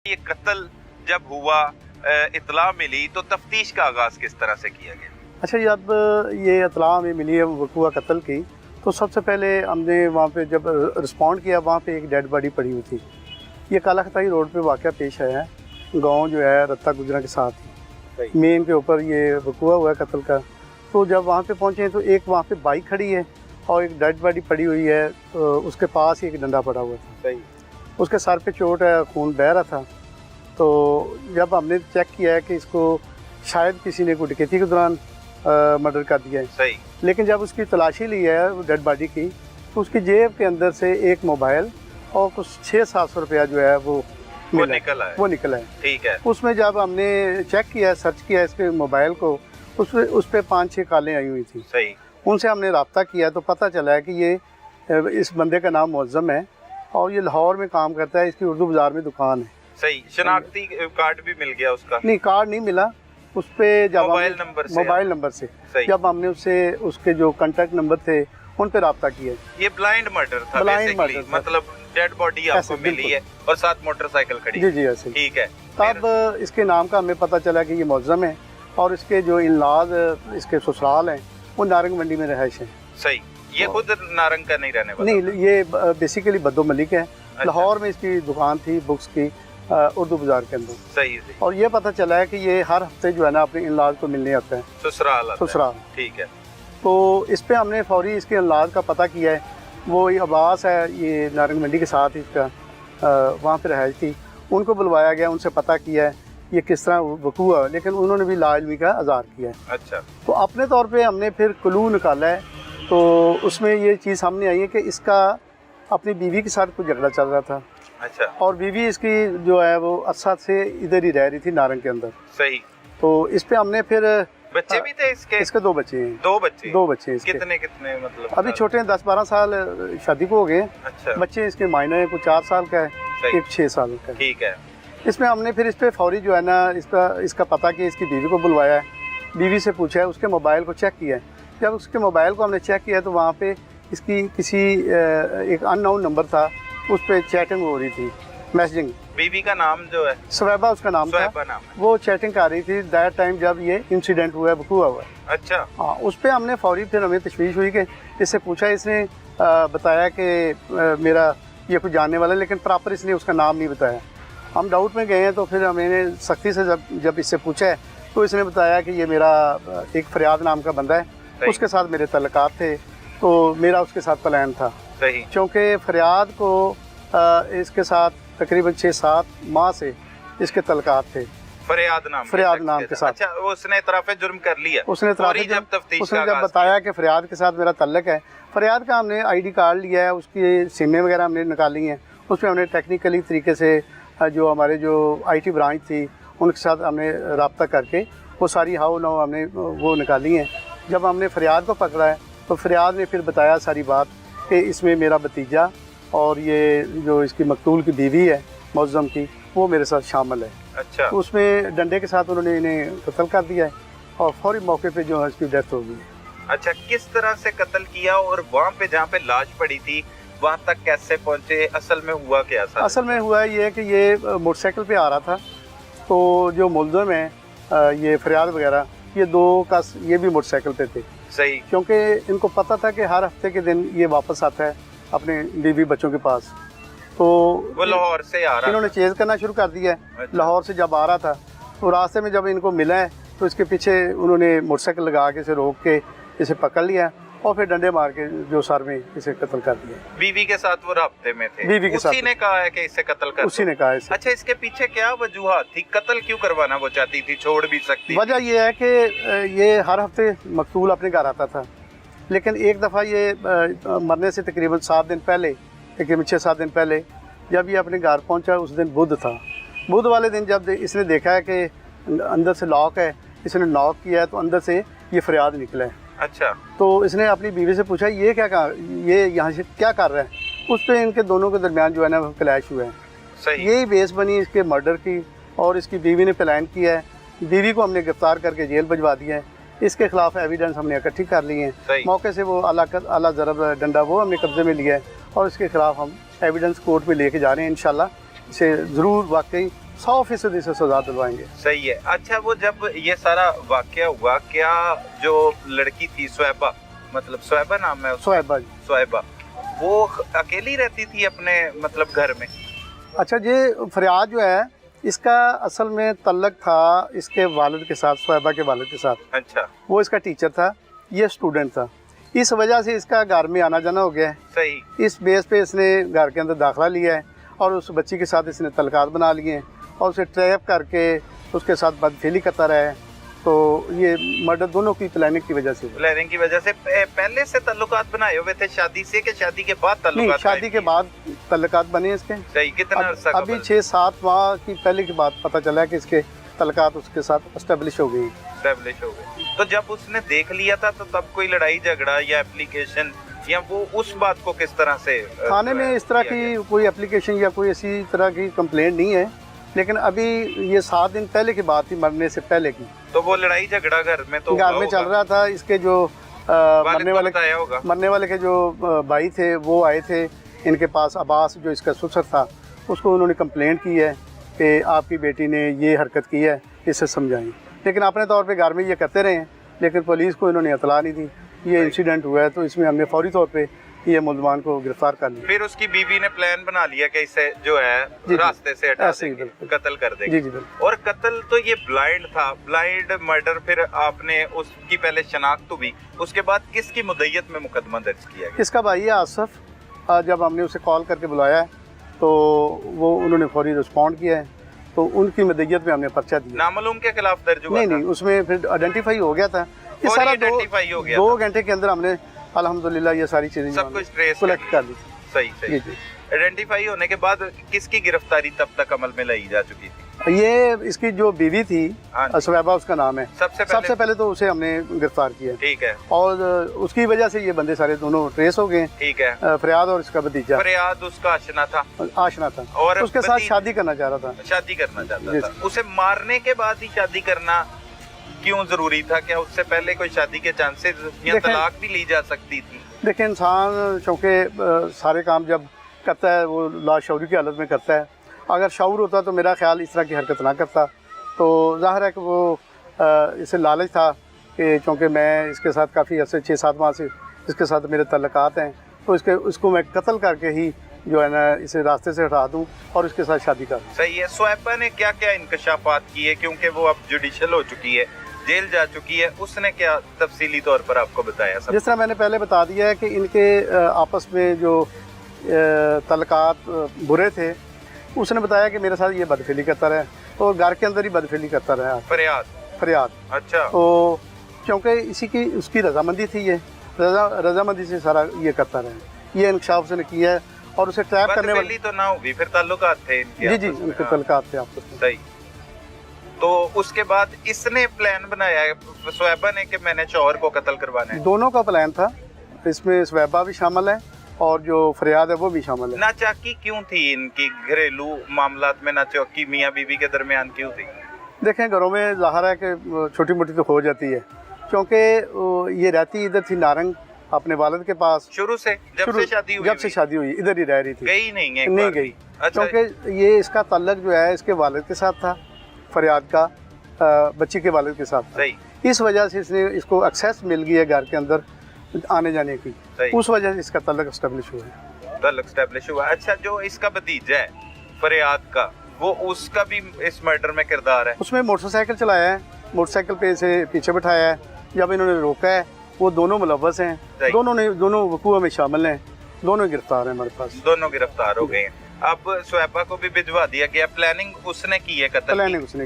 ये कत्ल जब हुआ, इतला मिली तो तफ्तीश का आगाज़ किस तरह से किया गया? अच्छा, जब ये इतला हमें मिली है वक़ूआ कत्ल की, तो सबसे पहले हमने वहाँ पे जब रिस्पॉन्ड किया, वहाँ पे एक डेड बॉडी पड़ी हुई थी। ये काला खताई रोड पे वाक़या पेश आया है, गांव जो है रत्ता गुजरा के साथ ही मेन के ऊपर ये वक़ूआ हुआ है कत्ल का। तो जब वहाँ पे पहुँचे तो एक वहाँ पे बाइक खड़ी है और एक डेड बॉडी पड़ी हुई है, तो उसके पास ही एक डंडा पड़ा हुआ था। सही। उसके सर पे चोट है, खून बह रहा था। तो जब हमने चेक किया है कि इसको शायद किसी ने कोई डकैती के दौरान मर्डर कर दिया है। सही। लेकिन जब उसकी तलाशी ली है डेड बॉडी की, तो उसकी जेब के अंदर से एक मोबाइल और कुछ 600-700 रुपया जो है वो निकला है। ठीक है। उसमें जब हमने चेक किया, सर्च किया इसके मोबाइल को, उस पर 5-6 कॉलें आई हुई थी। सही। उनसे हमने रब्ता किया तो पता चला है कि ये इस बंदे का नाम मुअज़्ज़म है और ये लाहौर में काम करता है। इसकी उर्दू बाज़ार में दुकान है। सही। शनाख्ती कार्ड भी मिल गया उसका? नहीं, कार्ड नहीं मिला। उस पे जब मोबाइल नंबर से जब हमने उससे उसके जो कॉन्टैक्ट नंबर थे उन पे रब्ता किया। ये ब्लाइंड मर्डर था बेसिकली, मतलब डेड बॉडी आपको मिली है और साथ मोटरसाइकिल खड़ी। जी ऐसे। ठीक है। तब इसके नाम का हमें पता चला कि ये मुअज़्ज़म है और इसके जो इनलाज इसके ससुराल हैं वो नारंग मंडी में रहायश है। सही। ये खुद नारंग का नहीं रहने वाला? नहीं, ये बेसिकली बद्दो मलिक है। अच्छा। लाहौर में इसकी दुकान थी बुक्स की, उर्दू बाजार के अंदर। सही। और ये पता चला है कि ये हर हफ्ते जो है ना अपने इनलाज को मिलने आता है ससुराल। ठीक है। तो इस पे हमने फौरी इसके इलाज का पता किया है। वो ये अब्बास है, ये नारंग मंडी के साथ इसका वहाँ पे रहायश थी। उनको बुलवाया गया, उनसे पता किया है ये किस तरह वक़ूआ, लेकिन उन्होंने भी लाइल्मी का अज़हार किया है। अच्छा। तो अपने तौर पे हमने फिर क्लू निकाला है। तो उसमें ये चीज़ सामने आई है कि इसका अपनी बीवी के साथ कुछ झगड़ा चल रहा था। अच्छा। और बीवी इसकी जो है वो अरसा से इधर ही रह रही थी नारंग के अंदर। सही। तो इस पे हमने फिर बच्चे भी थे इसके 2 बच्चे हैं। 2 बच्चे इसके। कितने मतलब? अभी छोटे हैं, 10-12 साल शादी को हो गए। अच्छा। बच्चे इसके मायने हैं, कुछ 4 साल का है, एक 6 साल का है। ठीक है। इसमें हमने फिर इस पे फौरी जो है ना इसका पता किया, इसकी बीवी को बुलवाया है, बीवी से पूछा है, उसके मोबाइल को चेक किया है। जब उसके मोबाइल को हमने चेक किया तो वहाँ पे इसकी किसी एक अननोन नंबर था, उस पर चैटिंग हो रही थी, मैसेजिंग। बीवी का नाम जो है सुवैबा उसका नाम था। वो चैटिंग कर रही थी दैट टाइम जब ये इंसिडेंट हुआ है, वक़ूआ हुआ है। अच्छा। हाँ, उस पर हमने फौरी फिर हमें तशवीश हुई कि इससे पूछा, इसने बताया कि मेरा ये कुछ जानने वाला है, लेकिन प्रॉपर इसने उसका नाम नहीं बताया। हम डाउट में गए हैं तो फिर हमने सख्ती से जब इससे पूछा है तो इसने बताया कि ये मेरा एक फरियाद नाम का बंदा है, उसके साथ मेरे तल्लुकात थे, तो मेरा उसके साथ प्लान था। सही। क्योंकि फरियाद को इसके साथ तकरीबन 6-7 माह से इसके तल्लुकात थे फरियाद नाम के साथ। अच्छा, उसने इतराफ़ जुर्म कर लिया? उसने जब बताया कि फरियाद के साथ मेरा तल्लुक है। फरियाद का हमने ID कार्ड लिया है, उसकी सिमें वगैरह हमने निकाली हैं, उसमें हमने टेक्निकली तरीके से जो हमारे जो IT ब्रांच थी उनके साथ हमने रब्ता करके वो सारी हाउ नाउ हमने वो निकाली हैं। जब हमने फरियाद को पकड़ा है तो फरियाद ने फिर बताया सारी बात कि इसमें मेरा भतीजा और ये जो इसकी मकतूल की बीवी है मुअज़्ज़म की, वो मेरे साथ शामिल है। अच्छा। तो उसमें डंडे के साथ उन्होंने इन्हें कत्ल कर दिया है और फौरी मौके पे जो है इसकी डेथ हो गई। अच्छा, किस तरह से कत्ल किया और वहाँ पे जहाँ पे लाश पड़ी थी वहाँ तक कैसे पहुँचे? असल में हुआ क्या? असल में हुआ ये कि ये मोटरसाइकिल पे आ रहा था, तो जो मुल्ज़िम है ये फरियाद वगैरह, ये 2 का ये भी मोटरसाइकिल पे थे। सही। क्योंकि इनको पता था कि हर हफ्ते के दिन ये वापस आता है अपने बीवी बच्चों के पास। तो वो लाहौर से आ रहा, इन्होंने चेज़ करना शुरू कर दिया है। अच्छा। लाहौर से जब आ रहा था तो रास्ते में जब इनको मिला है तो इसके पीछे उन्होंने मोटरसाइकिल लगा के इसे रोक के इसे पकड़ लिया और फिर डंडे मार के जो सर में इसे कत्ल कर दिया। बीवी के साथ वो राब्ते में थे? बीवी के साथ। उसी ने कहा है कि इसे कत्ल कर? उसी ने कहा है। अच्छा, इसके पीछे क्या वजूहात थी? कत्ल क्यों करवाना वो चाहती थी? छोड़ भी सकती। वजह ये है कि ये हर हफ्ते मकतूल अपने घर आता था, लेकिन एक दफ़ा ये मरने से तकरीबन 7 दिन पहले, तकरीबन 6-7 दिन पहले जब ये अपने घर पहुंचा, उस दिन बुध था। बुध वाले दिन जब इसने देखा है कि अंदर से लॉक है, इसने नॉक किया है तो अंदर से ये फरियाद निकला है। अच्छा। तो इसने अपनी बीवी से पूछा ये यहाँ से क्या कर रहा है? उस पर इनके दोनों के दरमियान जो है ना क्लैश हुआ है। सही। यही बेस बनी इसके मर्डर की और इसकी बीवी ने प्लान किया है। बीवी को हमने गिरफ्तार करके जेल भिजवा दिया है। इसके खिलाफ एविडेंस हमने इकट्ठी कर ली है। मौके से वो आला ज़रब डंडा वो हमने कब्जे में लिया है और इसके खिलाफ हम एविडेंस कोर्ट में लेके जा रहे हैं। इंशाल्लाह इसे ज़रूर वाकई 100% इसे सजा दिलवाएंगे। सही है। अच्छा, वो जब ये सारा वाकया हुआ, क्या जो लड़की थी स्वैबा, मतलब स्वैबा नाम है उसका? सोहेबा जी। स्वैबा, वो अकेली रहती थी अपने मतलब घर में? अच्छा, ये फरियाद जो है इसका असल में तल्लक था इसके वालिद के साथ, सोहेबा के वालिद के साथ। अच्छा। वो इसका टीचर था, ये स्टूडेंट था। इस वजह से इसका घर में आना जाना हो गया है। सही। इस बेस पे इसने घर के अंदर दाखिला लिया है और उस बच्ची के साथ इसने तलकात बना लिए हैं और उसे ट्रैप करके उसके साथ बदफेली करता रहा है। तो ये मर्डर दोनों की प्लानिंग की वजह से। प्लानिंग की वजह से पहले से ताल्लुकात बनाए हुए थे शादी से, कि शादी के बाद नहीं, ताल्लुकात? शादी के बाद तल्लुकात बने इसके। सही। कितना अरसा अभी कबल? 6-7 माह की पहले की बात पता चला है कि इसके तल्लुकात उसके साथ एस्टेब्लिश हो गई। एस्टेब्लिश हो गए। तो जब उसने देख लिया था तो तब कोई लड़ाई झगड़ा या एप्लीकेशन, या वो उस बात को किस तरह से थाने में इस तरह की कोई एप्लीकेशन या कोई ऐसी तरह की कंप्लेंट नहीं है, लेकिन अभी ये 7 दिन पहले की बात थी, मरने से पहले की। तो वो लड़ाई झगड़ा घर में तो घर में चल रहा था। इसके जो मरने वाले के जो भाई थे वो आए थे इनके पास। अब्बास जो इसका ससुर था, उसको उन्होंने कंप्लेंट की है कि आपकी बेटी ने ये हरकत की है, इसे समझाएं। लेकिन अपने तौर पे घर में ये करते रहे हैं, लेकिन पुलिस को इन्होंने इतला नहीं दी। ये इंसिडेंट हुआ है तो इसमें हमने फौरी तौर पे ये मुल्ज़मान को गिरफ्तार कर लिया। फिर उसकी बीवी ने प्लान बना लिया कि इसे जो है रास्ते से हटा देंगे, कत्ल कर देंगे। जी। और कत्ल तो ये ब्लाइंड था, ब्लाइंड मर्डर। फिर आपने उसकी पहले शनाख्त हुई, उसके बाद किसकी मुद्दत में मुकदमा दर्ज किया गया? इसका भाई है आसफ। जब हमने उसे कॉल करके बुलाया है तो वो उन्होंने फौरी रिस्पॉन्ड किया है, तो उनकी मुद्दत में हमने पर्चा दिया। नामालूम के खिलाफ दर्ज हुआ? नहीं, उसमें फिर आइडेंटिफाई हो गया था। ये सारा आइडेंटिफाई हो गया 2 घंटे के अंदर हमने अल्हम्दुलिल्लाह ये सारी चीजें सब कुछ ट्रेस कलेक्ट कर ली। सही। आइडेंटिफाई होने के बाद किसकी गिरफ्तारी तब तक अमल में लाई जा चुकी थी? ये इसकी जो बीवी थी स्वैबा उसका नाम है, सबसे पहले तो उसे हमने गिरफ्तार किया। ठीक है। और उसकी वजह से ये बंदे सारे दोनों ट्रेस हो गए। ठीक है। फरियाद और इसका भतीजा। फरियाद उसका आशना था और उसके साथ शादी करना चाह रहा था। शादी करना चाहता था। उसे मारने के बाद ही शादी करना क्यों जरूरी था? क्या उससे पहले कोई शादी के चांसेस या तलाक भी ली जा सकती थी? देखिए, इंसान चूँकि सारे काम जब करता है वो लाशऊरी की हालत में करता है। अगर शऊर होता तो मेरा ख्याल इस तरह की हरकत ना करता। तो ज़ाहिर है कि वो इसे लालच था कि चूँकि मैं इसके साथ काफ़ी अर्से 6-7 माह से इसके साथ मेरे तल्लुकात हैं, तो इसको मैं कत्ल करके ही जो है ना इसे रास्ते से हटा दूं और इसके साथ शादी कर दूं। सही है। स्वैबा ने क्या क्या इंकशाफात किए, क्योंकि वो अब जुडिशल हो चुकी है, जेल जा चुकी है, उसने क्या तफसीली तौर पर आपको बताया? सब जिस तरह मैंने पहले बता दिया है कि इनके आपस में जो तल्लुकात बुरे थे, उसने बताया कि मेरे साथ ये बदफेली करता रहा और घर के अंदर ही बदफेली करता रहा। फरियाद। अच्छा। तो क्योंकि इसी की उसकी रजामंदी थी, ये रजामंदी से सारा ये करता रहा। ये इंकशाफ उसने किया है और उसे ट्रैप करने वाली तो ना होगी, फिर ताल्लुकात थे इनके? जी, उनके तल्लुकात थे आपस में। सही। तो उसके बाद इसने प्लान बनाया स्वैबा ने कि मैंने शौहर को कत्ल करवाना है? दोनों का प्लान था, इसमें स्वैबा भी शामिल है और जो फरियाद है वो भी शामिल है। नाचाकी क्यों थी इनकी घरेलू मामलात में? नाचाकी मियाँ बीवी के दरमियान क्यों थी? देखें, घरों में ज़ाहिर है कि छोटी मोटी तो हो जाती है, क्योंकि ये रहती इधर थी नारंग अपने वालिद के पास शुरू से। जब से शादी हुई इधर ही रह रही थी। गई नहीं गई। अच्छा। क्योंकि ये इसका ताल्लुक जो है इसके वालिद के साथ था, फरियाद का बच्ची के वालिद के साथ था। सही। इस वजह से इसने इसको एक्सेस मिल गई है घर के अंदर आने जाने की, उस वजह से इसका ताल्लुक एस्टेब्लिश हुआ। अच्छा, जो इसका भतीजा है फरियाद का, वो उसका भी इस मर्डर में किरदार है? उसमें मोटरसाइकिल चलाया है, मोटरसाइकिल पे इसे पीछे बिठाया है, जब इन्होंने रोका है वो दोनों मुलव्वस हैं, दोनों वकूआ में शामिल हैं, दोनों गिरफ्तार हैं हमारे पास। दोनों गिरफ्तार हो गए हैं। अब स्वैबा को भी भिजवा दिया गया। प्लानिंग उसने की है कत्ल की? प्लानिंग उसने